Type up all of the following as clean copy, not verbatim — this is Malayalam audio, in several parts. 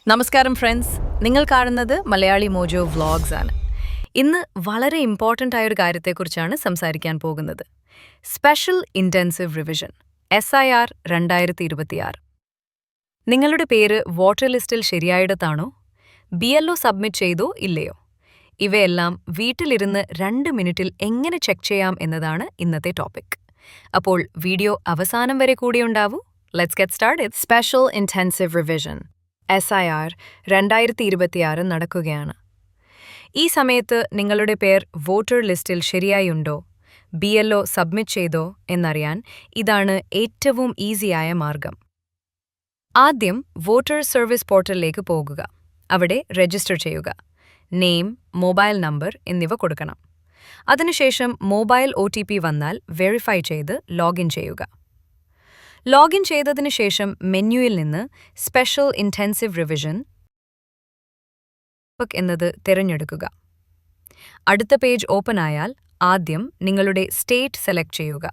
നമസ്കാരം ഫ്രണ്ട്സ്, നിങ്ങൾ കാണുന്നത് മലയാളി മോജോ വ്ളോഗ്സ് ആണ്. ഇന്ന് വളരെ ഇമ്പോർട്ടൻ്റ് ആയൊരു കാര്യത്തെക്കുറിച്ചാണ് സംസാരിക്കാൻ പോകുന്നത്. Special intensive revision SIR 2026. നിങ്ങളുടെ പേര് വോട്ടർ ലിസ്റ്റിൽ ശരിയായിടത്താണോ? BLO സബ്മിറ്റ് ചെയ്തോ ഇല്ലയോ? ഇവയെല്ലാം വീട്ടിലിരുന്ന് 2 മിനിറ്റിൽ എങ്ങനെ ചെക്ക് ചെയ്യാം എന്നതാണ് ഇന്നത്തെ ടോപ്പിക്. അപ്പോൾ വീഡിയോ അവസാനം വരെ കൂടിയുണ്ടാവൂ. Let's get started. Special intensive revision SIR 2026 നടക്കുകയാണ്. ഈ സമയത്ത് നിങ്ങളുടെ പേർ വോട്ടർ ലിസ്റ്റിൽ ശരിയായുണ്ടോ, BLO സബ്മിറ്റ് ചെയ്തോ എന്നറിയാൻ ഇതാണ് ഏറ്റവും ഈസിയായ മാർഗം. ആദ്യം വോട്ടർ സർവീസ് പോർട്ടലിലേക്ക് പോകുക. അവിടെ രജിസ്റ്റർ ചെയ്യുക. നെയിം, മൊബൈൽ നമ്പർ എന്നിവ കൊടുക്കണം. അതിനുശേഷം മൊബൈൽ OTP വന്നാൽ വെരിഫൈ ചെയ്ത് ലോഗിൻ ചെയ്യുക. ലോഗിൻ ചെയ്തതിനു ശേഷം മെനുവിൽ നിന്ന് സ്പെഷ്യൽ ഇൻറ്റൻസീവ് റിവിഷൻ എന്നത് തിരഞ്ഞെടുക്കുക. അടുത്ത പേജ് ഓപ്പൺ ആയാൽ ആദ്യം നിങ്ങളുടെ സ്റ്റേറ്റ് സെലക്ട് ചെയ്യുക.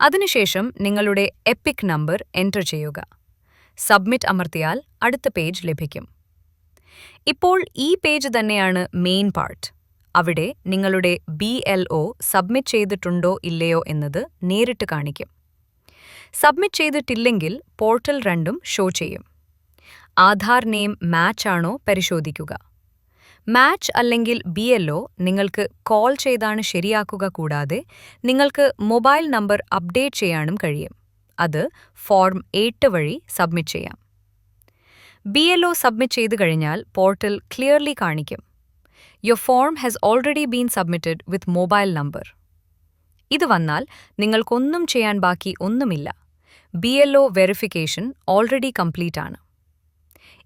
അതിനുശേഷം നിങ്ങളുടെ എപ്പിക് നമ്പർ എൻ്റർ ചെയ്യുക. സബ്മിറ്റ് അമർത്തിയാൽ അടുത്ത പേജ് ലഭിക്കും. ഇപ്പോൾ ഈ പേജ് തന്നെയാണ് മെയിൻ പാർട്ട്. അവിടെ നിങ്ങളുടെ BLO സബ്മിറ്റ് ചെയ്തിട്ടുണ്ടോ ഇല്ലയോ എന്നത് നേരിട്ട് കാണിക്കും. സബ്മിറ്റ് ചെയ്തിട്ടില്ലെങ്കിൽ പോർട്ടൽ രണ്ടും ഷോ ചെയ്യും. ആധാർ നെയിം മാച്ച് ആണോ പരിശോധിക്കുക. മാച്ച് അല്ലെങ്കിൽ BLO നിങ്ങൾക്ക് കോൾ ചെയ്താണ് ശരിയാക്കുക. കൂടാതെ നിങ്ങൾക്ക് മൊബൈൽ നമ്പർ അപ്ഡേറ്റ് ചെയ്യാനും കഴിയും. അത് ഫോം 8 വഴി സബ്മിറ്റ് ചെയ്യാം. BLO സബ്മിറ്റ് ചെയ്തു കഴിഞ്ഞാൽ പോർട്ടൽ ക്ലിയർലി കാണിക്കും, your form has already been submitted with mobile number. ഇത് വന്നാൽ നിങ്ങൾക്കൊന്നും ചെയ്യാൻ ബാക്കി ഒന്നുമില്ല. BLO വെരിഫിക്കേഷൻ ഓൾറെഡി കംപ്ലീറ്റ് ആണ്.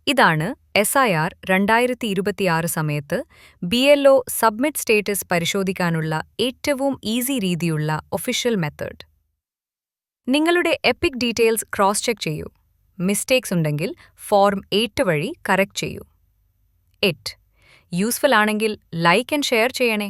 ഇതാണ് SIR 2026 സമയത്ത് BLO സബ്മിറ്റ് സ്റ്റേറ്റസ് പരിശോധിക്കാനുള്ള ഏറ്റവും ഈസി രീതിയുള്ള ഒഫീഷ്യൽ മെത്തേഡ്. നിങ്ങളുടെ എപ്പിക് ഡീറ്റെയിൽസ് ക്രോസ് ചെക്ക് ചെയ്യൂ. മിസ്റ്റേക്സ് ഉണ്ടെങ്കിൽ ഫോം 8 വഴി കറക്റ്റ് ചെയ്യൂ. യൂസ്ഫുൾ ആണെങ്കിൽ ലൈക്ക് ആൻഡ് ഷെയർ ചെയ്യണേ.